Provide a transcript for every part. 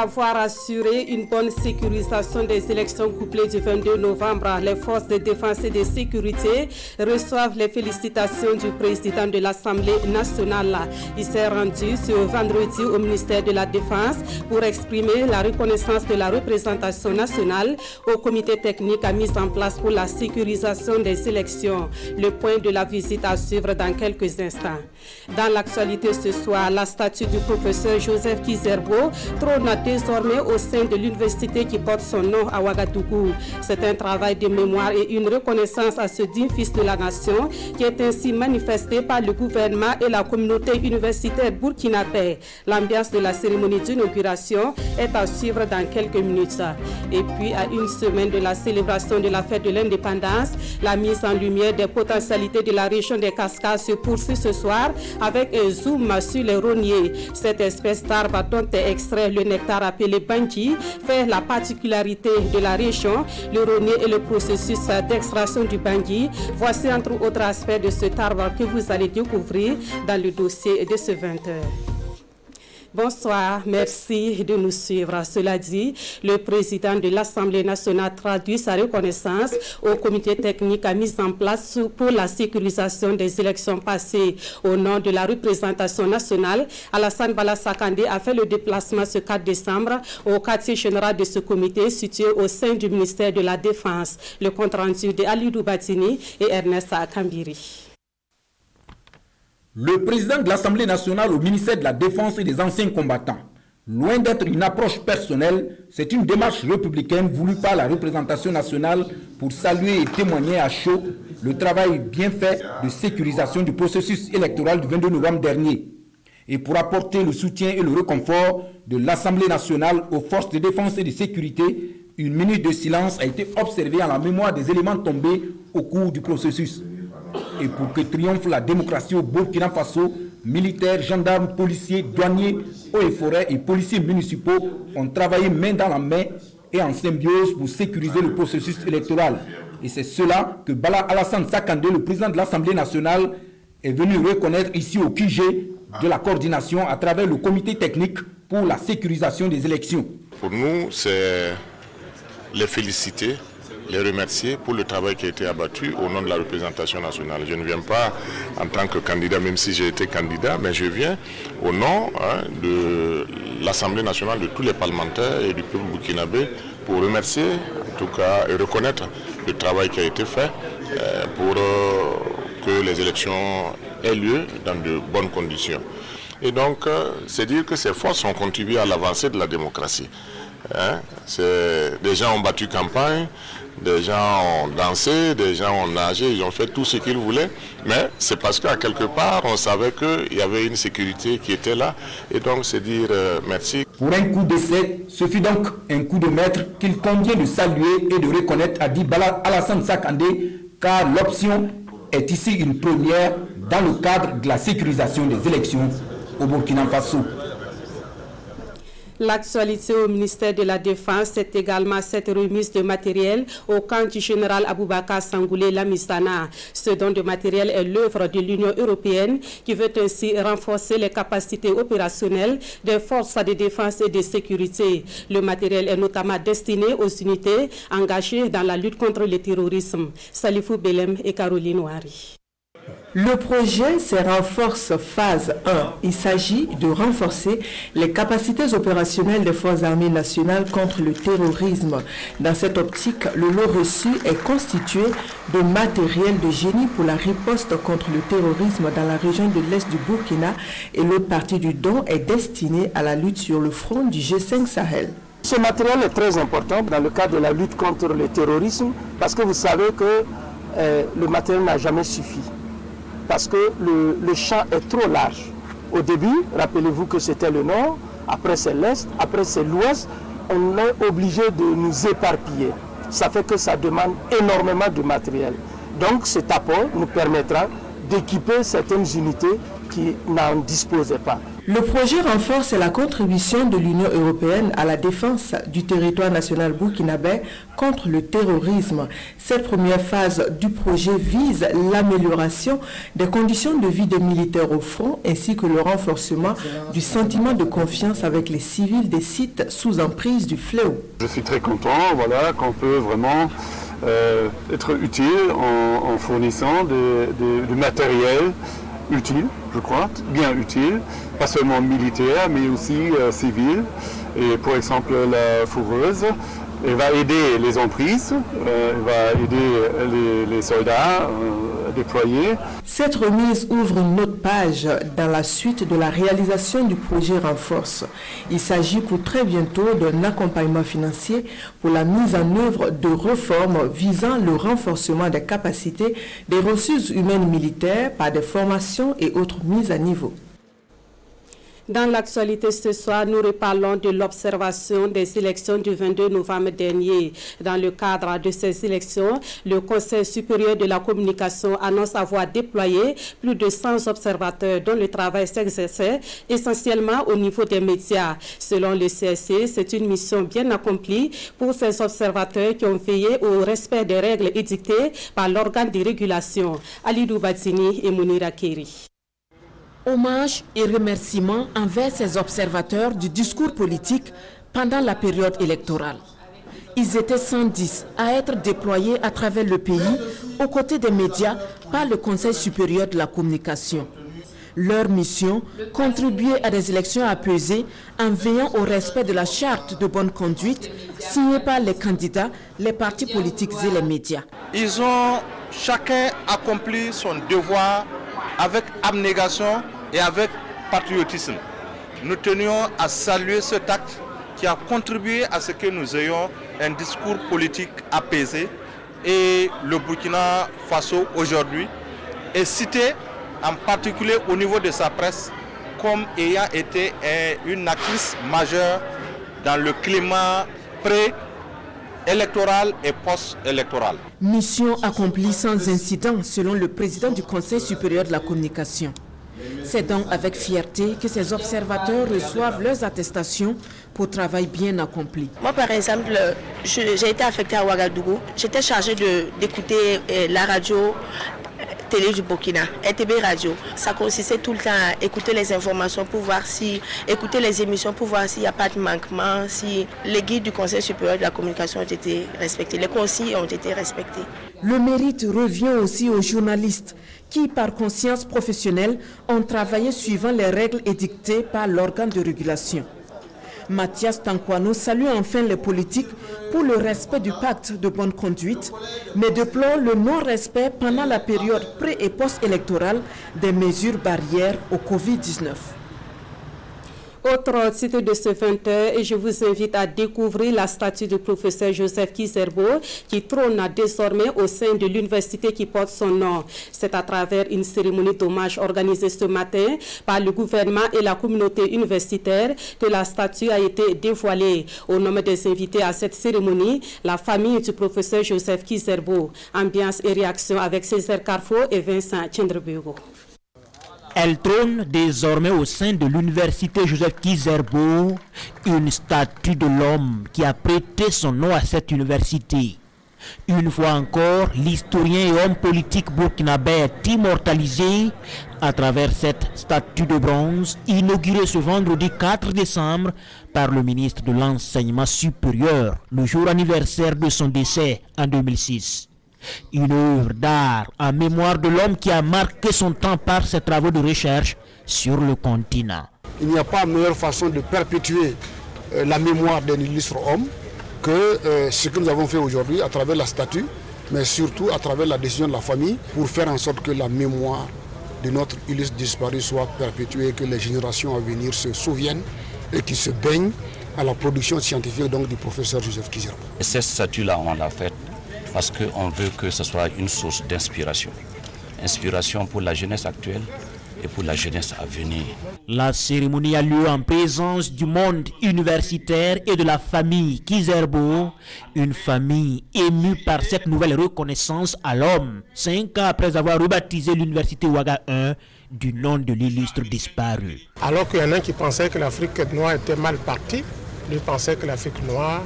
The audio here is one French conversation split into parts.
avoir assuré une bonne sécurisation des élections couplées du 22 novembre, les forces de défense et de sécurité reçoivent les félicitations du président de l'Assemblée nationale. Il s'est rendu ce vendredi au ministère de la Défense pour exprimer la reconnaissance de la représentation nationale au comité technique mis en place pour la sécurisation des élections. Le point de la visite à suivre dans quelques instants. Dans l'actualité ce soir, la statue du professeur Joseph Kizerbo trône désormais au sein de l'université qui porte son nom à Ouagadougou. C'est un travail de mémoire et une reconnaissance à ce digne fils de la nation qui est ainsi manifesté par le gouvernement et la communauté universitaire burkinabé. L'ambiance de la cérémonie d'inauguration est à suivre dans quelques minutes. Et puis, à une semaine de la célébration de la fête de l'indépendance, la mise en lumière des potentialités de la région des Cascades se poursuit ce soir avec un zoom sur les rogniers. Cette espèce d'arbre dont est extrait le nectar appelé bangui fait la particularité de la région, le rognier et le processus d'extraction du bangui. Voici entre autres aspects de cet arbre que vous allez découvrir dans le dossier de ce 20h. Bonsoir, merci de nous suivre. Cela dit, le président de l'Assemblée nationale traduit sa reconnaissance au comité technique mis en place pour la sécurisation des élections passées. Au nom de la représentation nationale, Alassane Bala Sakandé a fait le déplacement ce 4 décembre au quartier général de ce comité situé au sein du ministère de la Défense. Le compte-rendu de Alidou Batini et Ernest Kambiri. Le président de l'Assemblée nationale au ministère de la Défense et des anciens combattants. Loin d'être une approche personnelle, c'est une démarche républicaine voulue par la représentation nationale pour saluer et témoigner à chaud le travail bien fait de sécurisation du processus électoral du 22 novembre dernier et pour apporter le soutien et le réconfort de l'Assemblée nationale aux forces de défense et de sécurité. Une minute de silence a été observée en la mémoire des éléments tombés au cours du processus. Et pour que triomphe la démocratie au Burkina Faso, militaires, gendarmes, policiers, douaniers, eaux et forêts et policiers municipaux ont travaillé main dans la main et en symbiose pour sécuriser le processus électoral. Et c'est cela que Bala Alassane Sakandé, le président de l'Assemblée nationale, est venu reconnaître ici au QG de la coordination à travers le comité technique pour la sécurisation des élections. Pour nous, c'est les féliciter, les remercier pour le travail qui a été abattu au nom de la représentation nationale. Je ne viens pas en tant que candidat, même si j'ai été candidat, mais je viens au nom de l'Assemblée nationale, de tous les parlementaires et du peuple burkinabé pour remercier, en tout cas, et reconnaître le travail qui a été fait pour que les élections aient lieu dans de bonnes conditions. Et donc, c'est dire que ces forces ont contribué à l'avancée de la démocratie. Des gens ont battu campagne, des gens ont dansé, des gens ont nagé, ils ont fait tout ce qu'ils voulaient, mais c'est parce qu'à quelque part, on savait qu'il y avait une sécurité qui était là, et donc c'est dire merci. Pour un coup d'essai, ce fut donc un coup de maître qu'il convient de saluer et de reconnaître, a dit Bala Alassane Sakandé, car l'option est ici une première dans le cadre de la sécurisation des élections au Burkina Faso. L'actualité au ministère de la Défense, c'est également cette remise de matériel au camp du général Aboubakar Sangoulé Lamissana. Ce don de matériel est l'œuvre de l'Union européenne qui veut ainsi renforcer les capacités opérationnelles des forces de défense et de sécurité. Le matériel est notamment destiné aux unités engagées dans la lutte contre le terrorisme. Salifou Belem et Caroline Ouari. Le projet se renforce phase 1. Il s'agit de renforcer les capacités opérationnelles des forces armées nationales contre le terrorisme. Dans cette optique, le lot reçu est constitué de matériel de génie pour la riposte contre le terrorisme dans la région de l'Est du Burkina et l'autre partie du don est destinée à la lutte sur le front du G5 Sahel. Ce matériel est très important dans le cadre de la lutte contre le terrorisme parce que vous savez que le matériel n'a jamais suffi. Parce que le champ est trop large. Au début, rappelez-vous que c'était le nord, après c'est l'est, après c'est l'ouest. On est obligé de nous éparpiller. Ça fait que ça demande énormément de matériel. Donc cet apport nous permettra d'équiper certaines unités qui n'en disposaient pas. Le projet renforce la contribution de l'Union européenne à la défense du territoire national burkinabé contre le terrorisme. Cette première phase du projet vise l'amélioration des conditions de vie des militaires au front ainsi que le renforcement du sentiment de confiance avec les civils des sites sous emprise du fléau. Je suis très content qu'on peut vraiment être utile en fournissant du matériel utile, je crois, bien utile, pas seulement militaire, mais aussi civil. Et pour exemple, la fourreuse, elle va aider les emprises, elle va aider les soldats déployés. Cette remise ouvre une autre page dans la suite de la réalisation du projet Renforce. Il s'agit pour très bientôt d'un accompagnement financier pour la mise en œuvre de réformes visant le renforcement des capacités des ressources humaines militaires par des formations et autres mises à niveau. Dans l'actualité ce soir, nous reparlons de l'observation des élections du 22 novembre dernier. Dans le cadre de ces élections, le Conseil supérieur de la communication annonce avoir déployé plus de 100 observateurs dont le travail s'exerçait essentiellement au niveau des médias. Selon le CSC, c'est une mission bien accomplie pour ces observateurs qui ont veillé au respect des règles édictées par l'organe de régulation. Alidou Batzini et Mounira Keri. Hommage et remerciements envers ces observateurs du discours politique pendant la période électorale. Ils étaient 110 à être déployés à travers le pays aux côtés des médias par le Conseil supérieur de la communication. Leur mission, contribuer à des élections apaisées en veillant au respect de la charte de bonne conduite signée par les candidats, les partis politiques et les médias. Ils ont chacun accompli son devoir avec abnégation et avec patriotisme. Nous tenions à saluer cet acte qui a contribué à ce que nous ayons un discours politique apaisé. Et le Burkina Faso aujourd'hui est cité en particulier au niveau de sa presse comme ayant été une actrice majeure dans le climat pré-électoral et post-électoral. Mission accomplie sans incident selon le président du Conseil supérieur de la communication. C'est donc avec fierté que ces observateurs reçoivent leurs attestations pour travail bien accompli. Moi, par exemple, j'ai été affectée à Ouagadougou. J'étais chargée d'écouter la radio télé du Burkina, RTB Radio. Ça consistait tout le temps à écouter les informations pour voir écouter les émissions pour voir s'il n'y a pas de manquement, si les guides du Conseil supérieur de la communication ont été respectés, les consignes ont été respectées. Le mérite revient aussi aux journalistes qui, par conscience professionnelle, ont travaillé suivant les règles édictées par l'organe de régulation. Mathias Tankwano salue enfin les politiques pour le respect du pacte de bonne conduite, mais déplore le non-respect pendant la période pré- et post-électorale des mesures barrières au Covid-19. Autre titre de ce 20h, et je vous invite à découvrir la statue du professeur Joseph Kizerbo qui trône désormais au sein de l'université qui porte son nom. C'est à travers une cérémonie d'hommage organisée ce matin par le gouvernement et la communauté universitaire que la statue a été dévoilée. Au nom des invités à cette cérémonie, la famille du professeur Joseph Kizerbo. Ambiance et réaction avec Césaire Carrefour et Vincent Tchendrebego. Elle trône désormais au sein de l'université Joseph Kizerbo, une statue de l'homme qui a prêté son nom à cette université. Une fois encore, l'historien et homme politique burkinabé est immortalisé à travers cette statue de bronze inaugurée ce vendredi 4 décembre par le ministre de l'Enseignement supérieur, le jour anniversaire de son décès en 2006. Une œuvre d'art en mémoire de l'homme qui a marqué son temps par ses travaux de recherche sur le continent. Il n'y a pas meilleure façon de perpétuer la mémoire d'un illustre homme que ce que nous avons fait aujourd'hui à travers la statue, mais surtout à travers la décision de la famille pour faire en sorte que la mémoire de notre illustre disparu soit perpétuée, que les générations à venir se souviennent et qui se baignent à la production scientifique donc, du professeur Joseph Kizerbo. Cette statue-là, on l'a faite parce qu'on veut que ce soit une source d'inspiration. Inspiration pour la jeunesse actuelle et pour la jeunesse à venir. La cérémonie a lieu en présence du monde universitaire et de la famille Kizerbo, une famille émue par cette nouvelle reconnaissance à l'homme, 5 ans après avoir rebaptisé l'université Ouaga 1 du nom de l'illustre disparu. Alors qu'il y en a qui pensaient que l'Afrique noire était mal partie, lui pensait que l'Afrique noire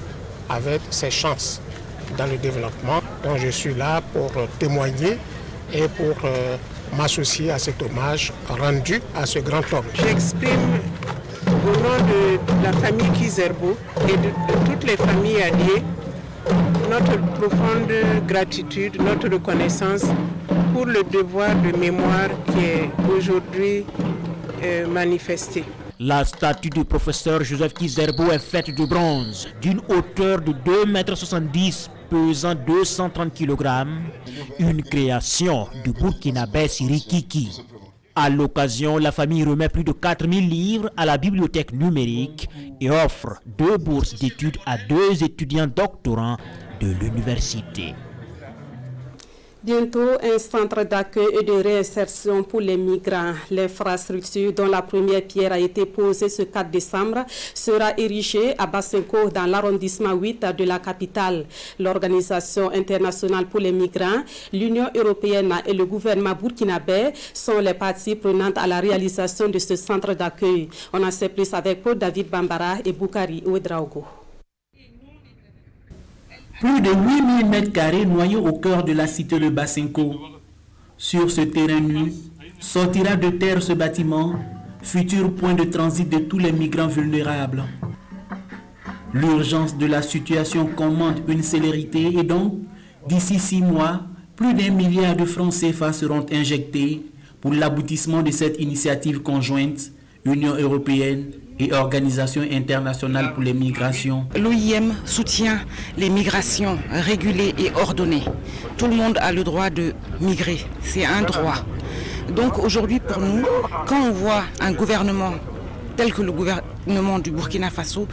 avait ses chances dans le développement. Donc je suis là pour témoigner et pour m'associer à cet hommage rendu à ce grand homme. J'exprime au nom de la famille Kizerbo et de toutes les familles alliées notre profonde gratitude, notre reconnaissance pour le devoir de mémoire qui est aujourd'hui manifesté. La statue du professeur Joseph Kizerbo est faite de bronze, d'une hauteur de 2,70 m, pesant 230 kg, une création du Burkinabé Sirikiki. À l'occasion, la famille remet plus de 4000 livres à la bibliothèque numérique et offre 2 bourses d'études à 2 étudiants doctorants de l'université. Bientôt, un centre d'accueil et de réinsertion pour les migrants. L'infrastructure dont la première pierre a été posée ce 4 décembre sera érigée à Basenko dans l'arrondissement 8 de la capitale. L'Organisation internationale pour les migrants, l'Union européenne et le gouvernement burkinabé sont les parties prenantes à la réalisation de ce centre d'accueil. On en sait plus avec Paul David Bambara et Boukari Ouedraogo. Plus de 8000 m² noyés au cœur de la cité de Basenko. Sur ce terrain nu, sortira de terre ce bâtiment, futur point de transit de tous les migrants vulnérables. L'urgence de la situation commande une célérité et donc, d'ici 6 mois, plus d'1 milliard de francs CFA seront injectés pour l'aboutissement de cette initiative conjointe Union européenne et Organisation internationale pour les migrations. L'OIM soutient les migrations régulées et ordonnées. Tout le monde a le droit de migrer, c'est un droit. Donc aujourd'hui pour nous, quand on voit un gouvernement tel que le gouvernement du Burkina Faso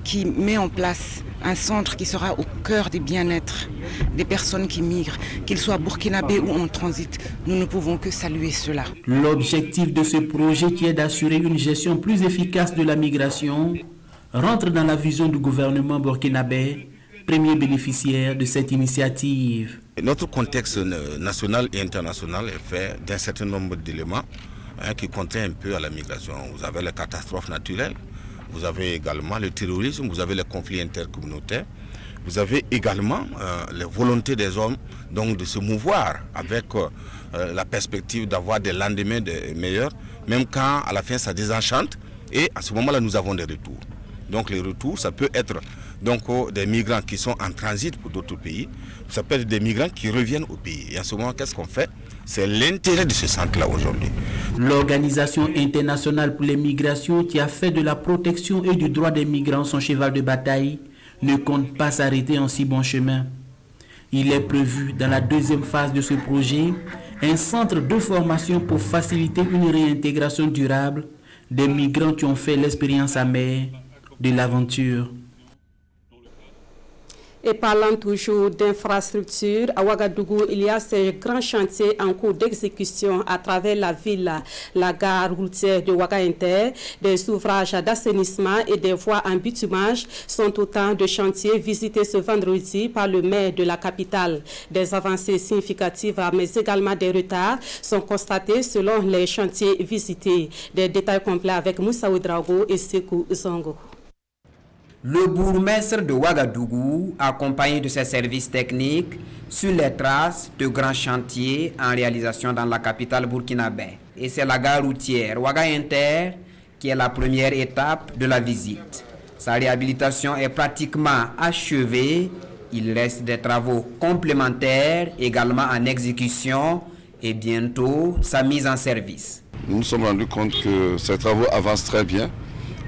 qui met en place un centre qui sera au cœur des bien-être des personnes qui migrent, qu'ils soient burkinabés ou en transit, nous ne pouvons que saluer cela. L'objectif de ce projet qui est d'assurer une gestion plus efficace de la migration rentre dans la vision du gouvernement burkinabé, premier bénéficiaire de cette initiative. Notre contexte national et international est fait d'un certain nombre d'éléments qui contraignent un peu à la migration. Vous avez les catastrophes naturelles, vous avez également le terrorisme, vous avez les conflits intercommunautaires, vous avez également les volontés des hommes donc, de se mouvoir avec la perspective d'avoir des lendemains meilleurs, même quand à la fin ça désenchante, et à ce moment-là nous avons des retours. Donc les retours, ça peut être donc, des migrants qui sont en transit pour d'autres pays, ça peut être des migrants qui reviennent au pays. Et à ce moment, qu'est-ce qu'on fait? C'est l'intérêt de ce centre-là aujourd'hui. L'Organisation internationale pour les migrations, qui a fait de la protection et du droit des migrants son cheval de bataille, ne compte pas s'arrêter en si bon chemin. Il est prévu dans la deuxième phase de ce projet un centre de formation pour faciliter une réintégration durable des migrants qui ont fait l'expérience amère de l'aventure. Et parlant toujours d'infrastructures, à Ouagadougou, il y a ces grands chantiers en cours d'exécution à travers la ville, la gare routière de Ouaga Inter, des ouvrages d'assainissement et des voies en bitumage sont autant de chantiers visités ce vendredi par le maire de la capitale. Des avancées significatives, mais également des retards sont constatés selon les chantiers visités. Des détails complets avec Moussa Ouedraogo et Sekou Zongo. Le bourgmestre de Ouagadougou, accompagné de ses services techniques, sur les traces de grands chantiers en réalisation dans la capitale burkinabé. Et c'est la gare routière Ouaga Inter qui est la première étape de la visite. Sa réhabilitation est pratiquement achevée. Il reste des travaux complémentaires également en exécution et bientôt sa mise en service. Nous nous sommes rendus compte que ces travaux avancent très bien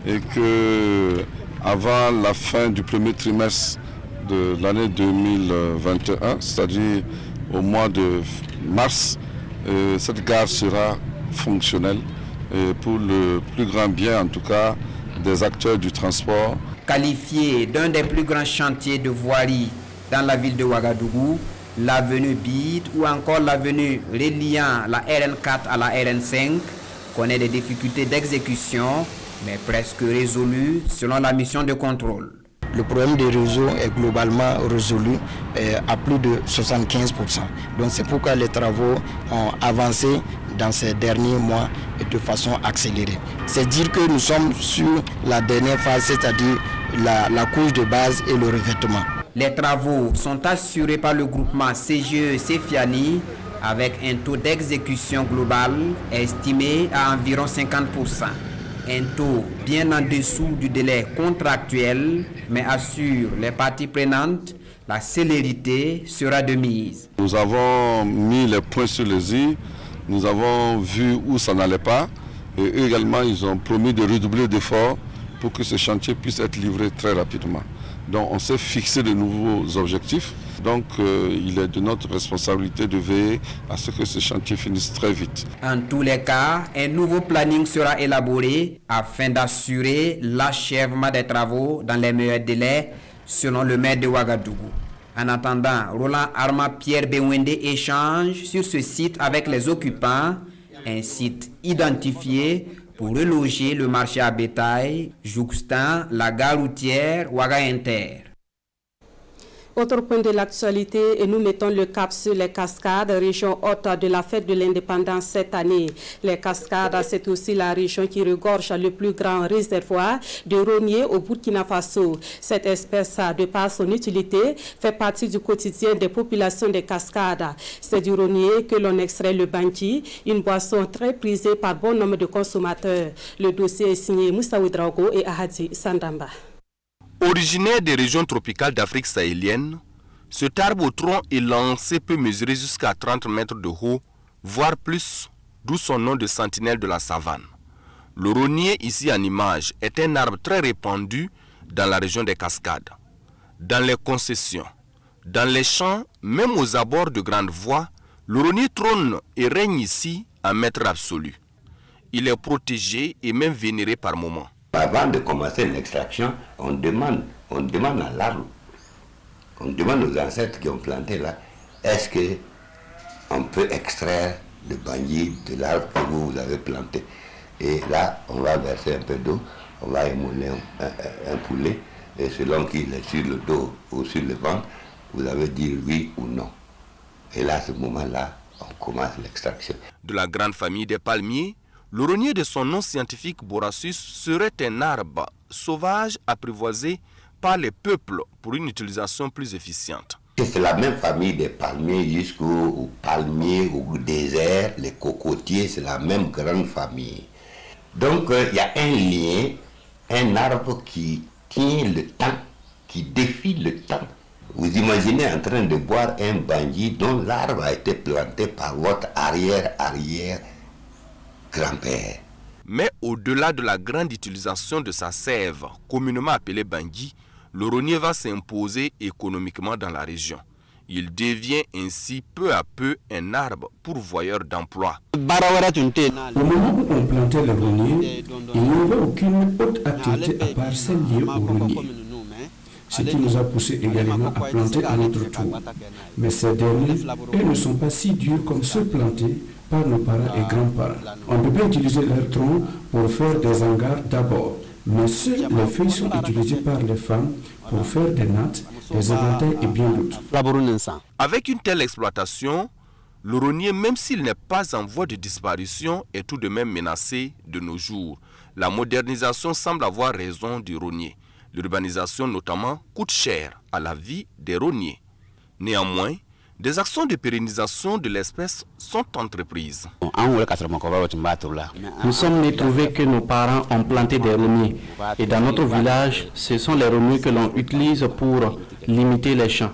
et que avant la fin du premier trimestre de l'année 2021, c'est-à-dire au mois de mars, cette gare sera fonctionnelle pour le plus grand bien, en tout cas, des acteurs du transport. Qualifié d'un des plus grands chantiers de voirie dans la ville de Ouagadougou, l'avenue Bide ou encore l'avenue reliant la RN4 à la RN5 connaît des difficultés d'exécution, mais presque résolu selon la mission de contrôle. Le problème des réseaux est globalement résolu à plus de 75%. Donc c'est pourquoi les travaux ont avancé dans ces derniers mois et de façon accélérée. C'est dire que nous sommes sur la dernière phase, c'est-à-dire la couche de base et le revêtement. Les travaux sont assurés par le groupement CGE Sefiani avec un taux d'exécution global estimé à environ 50%. Un taux bien en dessous du délai contractuel, mais assure les parties prenantes, la célérité sera de mise. Nous avons mis les points sur les i, nous avons vu où ça n'allait pas et eux également ils ont promis de redoubler d'efforts pour que ce chantier puisse être livré très rapidement. Donc on s'est fixé de nouveaux objectifs. Donc il est de notre responsabilité de veiller à ce que ce chantier finisse très vite. En tous les cas, un nouveau planning sera élaboré afin d'assurer l'achèvement des travaux dans les meilleurs délais, selon le maire de Ouagadougou. En attendant, Roland Arma Pierre Bewende échange sur ce site avec les occupants, un site identifié pour reloger le marché à bétail jouxtant la gare routière Ouaga Inter. Autre point de l'actualité, et nous mettons le cap sur les cascades, région haute de la fête de l'indépendance cette année. Les cascades, c'est aussi la région qui regorge le plus grand réservoir de rogniers au Burkina Faso. Cette espèce, de par son utilité, fait partie du quotidien des populations des cascades. C'est du rognier que l'on extrait le bangui, une boisson très prisée par bon nombre de consommateurs. Le dossier est signé Moussa Ouedraogo et Ahadi Sandamba. Originaire des régions tropicales d'Afrique sahélienne, cet arbre au tronc élancé peut mesurer jusqu'à 30 mètres de haut, voire plus, d'où son nom de sentinelle de la savane. Le rognier, ici en image, est un arbre très répandu dans la région des cascades. Dans les concessions, dans les champs, même aux abords de grandes voies, le rognier trône et règne ici en maître absolu. Il est protégé et même vénéré par moments. Avant de commencer l'extraction, on demande à l'arbre, on demande aux ancêtres qui ont planté là, est-ce qu'on peut extraire le bangui de l'arbre que vous avez planté? Et là, on va verser un peu d'eau, on va émouler un poulet, et selon qu'il est sur le dos ou sur le ventre, vous avez dit oui ou non. Et là, à ce moment-là, on commence l'extraction. De la grande famille des palmiers, le rognier de son nom scientifique Borassus serait un arbre sauvage apprivoisé par les peuples pour une utilisation plus efficiente. C'est la même famille des palmiers jusqu'aux palmiers, au désert, les cocotiers, c'est la même grande famille. Donc il y a un lien, un arbre qui tient le temps, qui défie le temps. Vous imaginez en train de boire un bangui dont l'arbre a été planté par votre arrière-grand-père. Mais au-delà de la grande utilisation de sa sève, communément appelée bangui, le rognier va s'imposer économiquement dans la région. Il devient ainsi peu à peu un arbre pourvoyeur d'emploi. Au moment où on plantait le rognier, il n'y avait aucune autre activité à part celle liée au rognier. Ce qui nous a poussé également à planter à notre tour. Mais ces derniers, eux ne sont pas si durs comme ceux plantés par nos parents et grands-parents. On peut bien utiliser leur tronc pour faire des hangars d'abord, mais seules les feuilles sont utilisées par les femmes pour faire des nattes, des éventails et bien d'autres. Avec une telle exploitation, le rognier, même s'il n'est pas en voie de disparition, est tout de même menacé de nos jours. La modernisation semble avoir raison du rognier. L'urbanisation notamment coûte cher à la vie des rogniers. Néanmoins, des actions de pérennisation de l'espèce sont entreprises. Nous sommes nés trouver que nos parents ont planté des rogniers. Et dans notre village, ce sont les rogniers que l'on utilise pour limiter les champs.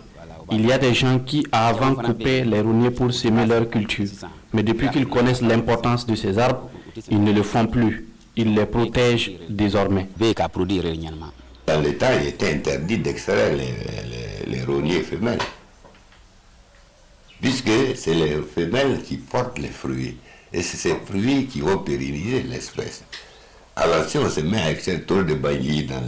Il y a des gens qui avant coupaient les rogniers pour semer leur culture. Mais depuis qu'ils connaissent l'importance de ces arbres, ils ne le font plus. Ils les protègent désormais. Dans le temps, il était interdit d'extraire les rogniers femelles, puisque c'est les femelles qui portent les fruits, et c'est ces fruits qui vont pérenniser l'espèce. Alors si on se met à extraire trop de bangui dans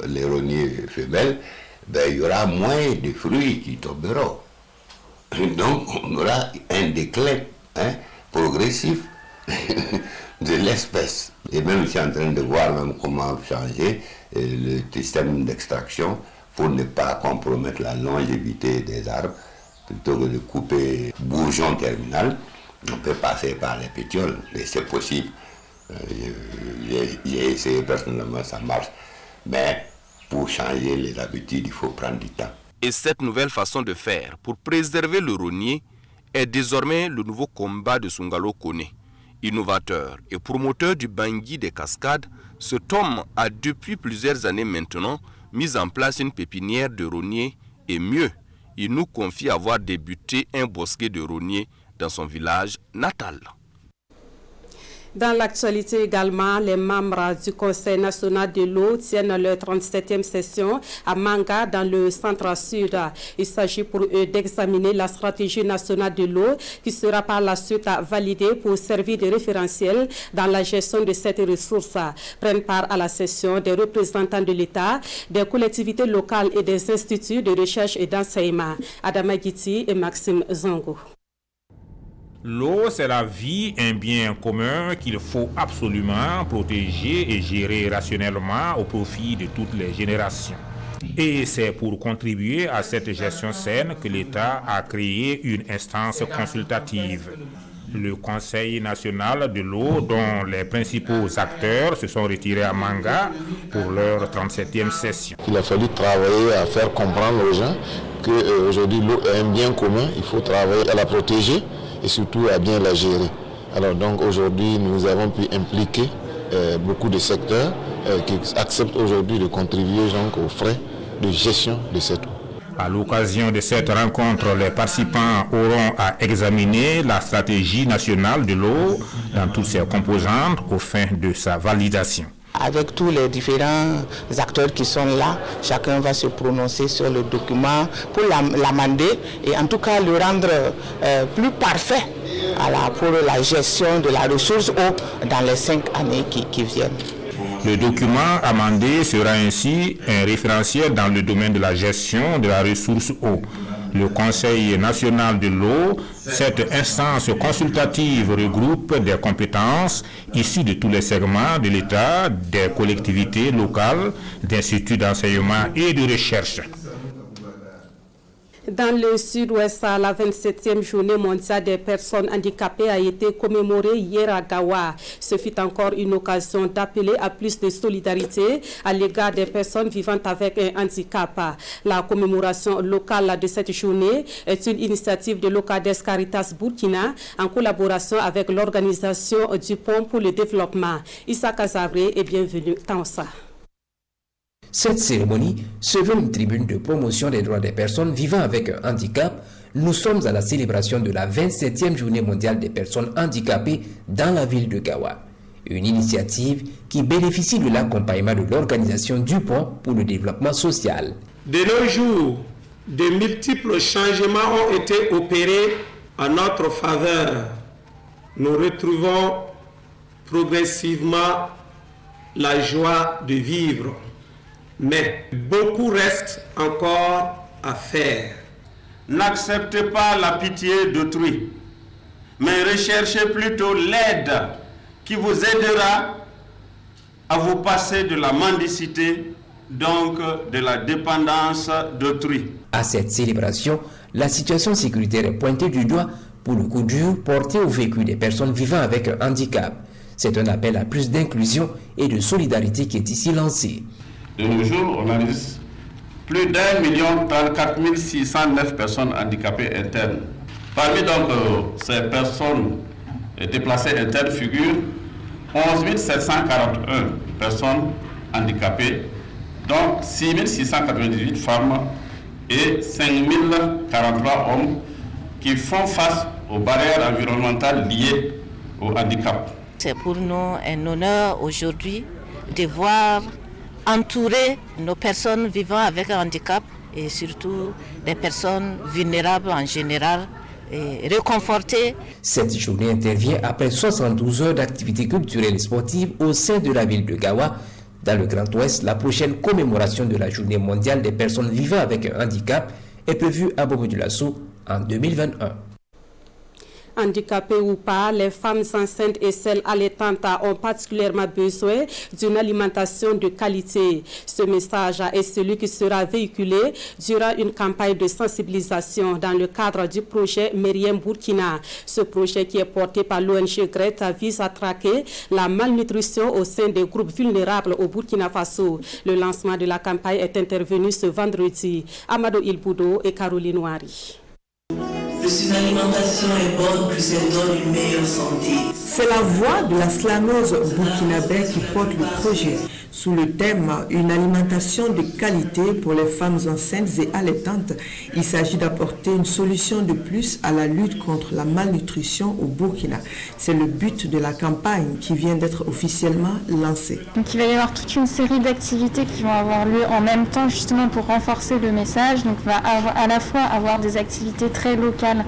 les rogniers femelles, ben, il y aura moins de fruits qui tomberont. Donc on aura un déclin progressif de l'espèce. Et même je suis en train de voir même comment changer le système d'extraction pour ne pas compromettre la longévité des arbres, plutôt que de couper bourgeon terminal, On peut passer par les pétioles, et c'est possible. J'ai essayé personnellement, ça marche. Mais pour changer les habitudes, il faut prendre du temps. Et cette nouvelle façon de faire pour préserver le rognier est désormais le nouveau combat de Sungalo Kone. Innovateur et promoteur du Bangui des Cascades, cet homme a depuis plusieurs années maintenant mis en place une pépinière de rognier et mieux, il nous confie avoir débuté un bosquet de rognier dans son village natal. Dans l'actualité également, les membres du Conseil national de l'eau tiennent leur 37e session à Manga dans le centre-sud. Il s'agit pour eux d'examiner la stratégie nationale de l'eau qui sera par la suite validée pour servir de référentiel dans la gestion de cette ressource. Prennent part à la session des représentants de l'État, des collectivités locales et des instituts de recherche et d'enseignement. Adama Guiti et Maxime Zongo. L'eau, c'est la vie, un bien commun qu'il faut absolument protéger et gérer rationnellement au profit de toutes les générations. Et c'est pour contribuer à cette gestion saine que l'État a créé une instance consultative. Le Conseil national de l'eau, dont les principaux acteurs se sont retirés à Manga pour leur 37e session. Il a fallu travailler à faire comprendre aux gens qu'aujourd'hui l'eau est un bien commun, il faut travailler à la protéger et surtout à bien la gérer. Alors donc aujourd'hui nous avons pu impliquer beaucoup de secteurs qui acceptent aujourd'hui de contribuer donc aux frais de gestion de cette eau. À l'occasion de cette rencontre, les participants auront à examiner la stratégie nationale de l'eau dans toutes ses composantes aux fins de sa validation. Avec tous les différents acteurs qui sont là, chacun va se prononcer sur le document pour l'amender et en tout cas le rendre plus parfait pour la gestion de la ressource eau dans les 5 années qui viennent. Le document amendé sera ainsi un référentiel dans le domaine de la gestion de la ressource eau. Le Conseil national de l'eau, cette instance consultative regroupe des compétences issues de tous les segments de l'État, des collectivités locales, d'instituts d'enseignement et de recherche. Dans le sud-ouest, la 27e journée mondiale des personnes handicapées a été commémorée hier à Gawa. Ce fut encore une occasion d'appeler à plus de solidarité à l'égard des personnes vivant avec un handicap. La commémoration locale de cette journée est une initiative de l'Ocades Caritas Burkina en collaboration avec l'organisation du Pont pour le développement. Issa Kazabré est bienvenue dans ça. Cette cérémonie se veut une tribune de promotion des droits des personnes vivant avec un handicap. Nous sommes à la célébration de la 27e journée mondiale des personnes handicapées dans la ville de Gawa. Une initiative qui bénéficie de l'accompagnement de l'organisation du Pont pour le développement social. De nos jours, de multiples changements ont été opérés en notre faveur. Nous retrouvons progressivement la joie de vivre. Mais beaucoup reste encore à faire. N'acceptez pas la pitié d'autrui, mais recherchez plutôt l'aide qui vous aidera à vous passer de la mendicité, donc de la dépendance d'autrui. À cette célébration, la situation sécuritaire est pointée du doigt pour le coup dur porté au vécu des personnes vivant avec un handicap. C'est un appel à plus d'inclusion et de solidarité qui est ici lancé. De nos jours, on enregistre plus d'1 034 609 personnes handicapées internes. Parmi donc ces personnes déplacées internes figurent 11 741 personnes handicapées, dont 6 698 femmes et 5 043 hommes qui font face aux barrières environnementales liées au handicap. C'est pour nous un honneur aujourd'hui de voir entourer nos personnes vivant avec un handicap et surtout des personnes vulnérables en général et réconforter. Cette journée intervient après 72 heures d'activités culturelles et sportives au sein de la ville de Gawa. Dans le Grand Ouest, la prochaine commémoration de la journée mondiale des personnes vivant avec un handicap est prévue à Bobo-Dioulasso en 2021. Handicapées ou pas, les femmes enceintes et celles allaitantes ont particulièrement besoin d'une alimentation de qualité. Ce message est celui qui sera véhiculé durant une campagne de sensibilisation dans le cadre du projet Meriem Burkina. Ce projet qui est porté par l'ONG Greta vise à traquer la malnutrition au sein des groupes vulnérables au Burkina Faso. Le lancement de la campagne est intervenu ce vendredi. Amadou Ilboudo et Caroline Ouari. Plus une alimentation est bonne, plus elle donne une meilleure santé. C'est la voix de la slameuse burkinabé qui porte le projet sous le thème « Une alimentation de qualité pour les femmes enceintes et allaitantes ». Il s'agit d'apporter une solution de plus à la lutte contre la malnutrition au Burkina. C'est le but de la campagne qui vient d'être officiellement lancée. Donc il va y avoir toute une série d'activités qui vont avoir lieu en même temps justement pour renforcer le message. Donc on va à la fois avoir des activités très locales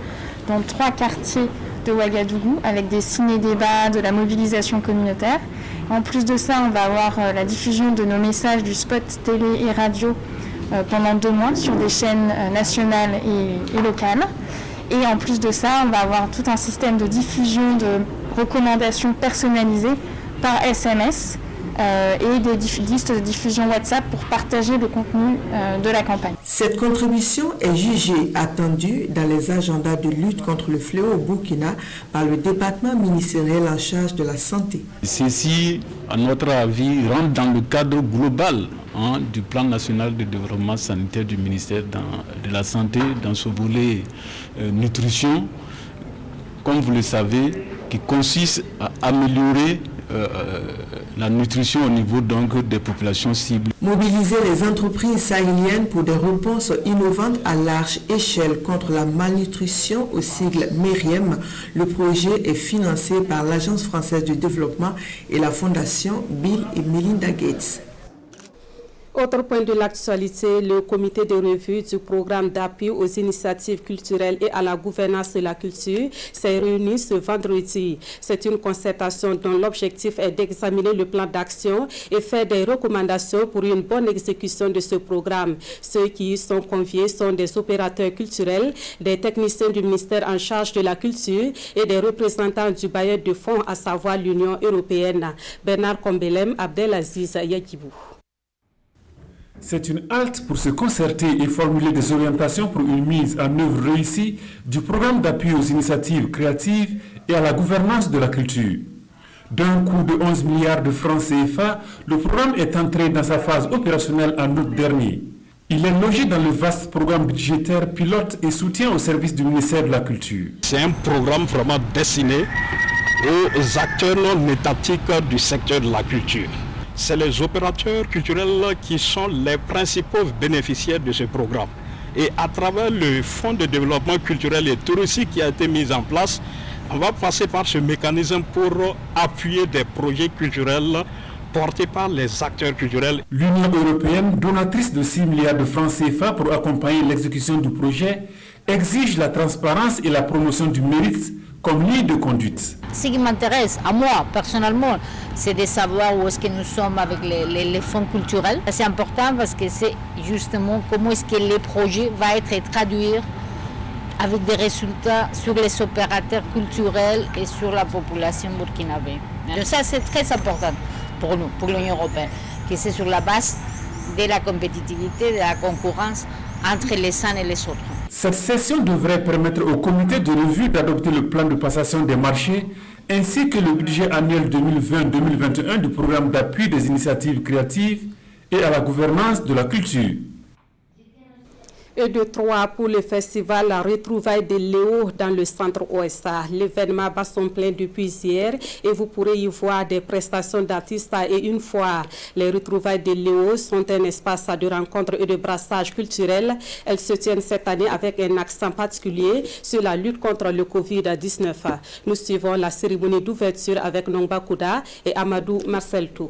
dans 3 quartiers de Ouagadougou avec des ciné-débats, de la mobilisation communautaire. En plus de ça, on va avoir la diffusion de nos messages du spot télé et radio pendant 2 mois sur des chaînes nationales et locales. Et en plus de ça, on va avoir tout un système de diffusion de recommandations personnalisées par SMS et des listes de diffusion WhatsApp pour partager le contenu de la campagne. Cette contribution est jugée attendue dans les agendas de lutte contre le fléau au Burkina par le département ministériel en charge de la santé. Ceci, à notre avis, rentre dans le cadre global du plan national de développement sanitaire du ministère de la Santé dans ce volet nutrition, comme vous le savez, qui consiste à améliorer la nutrition au niveau donc des populations cibles. Mobiliser les entreprises sahéliennes pour des réponses innovantes à large échelle contre la malnutrition au sigle Meriem. Le projet est financé par l'Agence française de développement et la Fondation Bill et Melinda Gates. Autre point de l'actualité, le comité de revue du programme d'appui aux initiatives culturelles et à la gouvernance de la culture s'est réuni ce vendredi. C'est une concertation dont l'objectif est d'examiner le plan d'action et faire des recommandations pour une bonne exécution de ce programme. Ceux qui y sont conviés sont des opérateurs culturels, des techniciens du ministère en charge de la culture et des représentants du bailleur de fonds, à savoir l'Union européenne. Bernard Kombelem, Abdelaziz Yakibou. C'est une halte pour se concerter et formuler des orientations pour une mise en œuvre réussie du programme d'appui aux initiatives créatives et à la gouvernance de la culture. D'un coût de 11 milliards de francs CFA, le programme est entré dans sa phase opérationnelle en août dernier. Il est logé dans le vaste programme budgétaire pilote et soutien au service du ministère de la Culture. C'est un programme vraiment destiné aux acteurs non étatiques du secteur de la culture. C'est les opérateurs culturels qui sont les principaux bénéficiaires de ce programme. Et à travers le Fonds de développement culturel et touristique qui a été mis en place, on va passer par ce mécanisme pour appuyer des projets culturels portés par les acteurs culturels. L'Union européenne, donatrice de 6 milliards de francs CFA pour accompagner l'exécution du projet, exige la transparence et la promotion du mérite comme ligne de conduite. Ce qui m'intéresse, à moi personnellement, c'est de savoir où est-ce que nous sommes avec les fonds culturels. C'est important parce que c'est justement comment est-ce que les projets vont être traduits avec des résultats sur les opérateurs culturels et sur la population burkinabé. Ça, c'est très important pour nous, pour l'Union européenne, que c'est sur la base de la compétitivité, de la concurrence entre les uns et les autres. Cette session devrait permettre au comité de revue d'adopter le plan de passation des marchés ainsi que le budget annuel 2020-2021 du programme d'appui des initiatives créatives et à la gouvernance de la culture. Et de 3 pour le festival La Retrouvaille de Léo dans le centre-ouest. L'événement bat son plein depuis hier et vous pourrez y voir des prestations d'artistes et une fois. Les Retrouvailles de Léo sont un espace de rencontre et de brassage culturel. Elles se tiennent cette année avec un accent particulier sur la lutte contre le Covid-19. Nous suivons la cérémonie d'ouverture avec Nongba Kouda et Amadou Marcel Tou.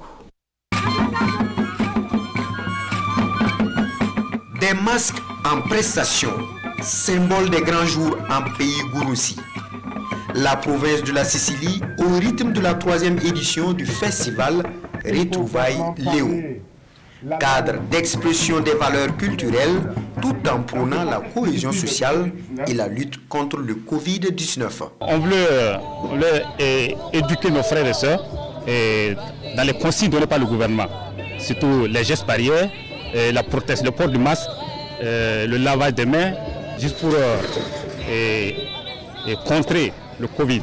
Des masques en prestation, symbole des grands jours en pays Gouroussi. La province de la Sicile au rythme de la 3e édition du festival Retrouvailles Léo. Cadre d'expression des valeurs culturelles tout en prônant la cohésion sociale et la lutte contre le Covid-19. On voulait éduquer nos frères et sœurs dans les consignes données par le gouvernement, surtout les gestes barrières, la protection, le port du masque, le lavage des mains, juste pour contrer le Covid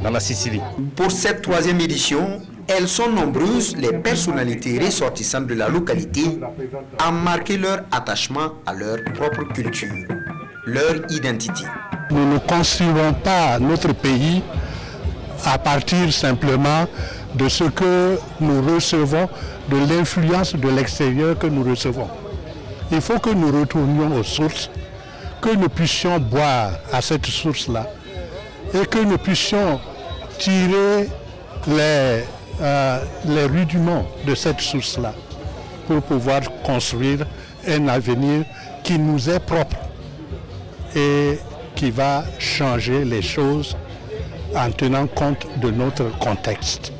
dans la Sicile. Pour cette 3e édition, elles sont nombreuses, les personnalités ressortissantes de la localité, à marquer leur attachement à leur propre culture, leur identité. Nous ne construirons pas notre pays à partir simplement de ce que nous recevons, de l'influence de l'extérieur que nous recevons. Il faut que nous retournions aux sources, que nous puissions boire à cette source-là et que nous puissions tirer les rudiments de cette source-là pour pouvoir construire un avenir qui nous est propre et qui va changer les choses en tenant compte de notre contexte.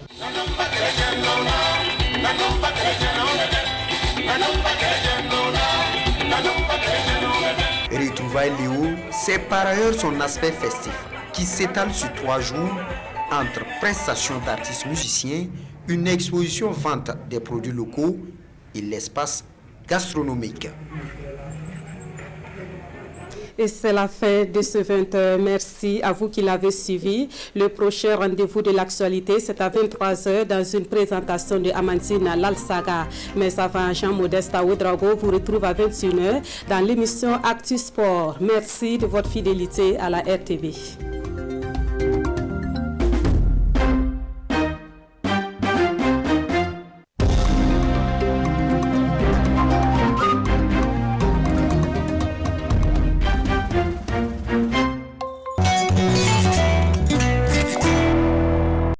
Retrouvailles Léo, c'est par ailleurs son aspect festif qui s'étale sur 3 jours entre prestations d'artistes musiciens, une exposition vente des produits locaux et l'espace gastronomique. Et c'est la fin de ce 20h. Merci à vous qui l'avez suivi. Le prochain rendez-vous de l'actualité, c'est à 23h dans une présentation de Amandine Lalsaga. Mais avant, Jean-Modeste Aoudrago vous retrouve à 21h dans l'émission Actu Sport. Merci de votre fidélité à la RTV.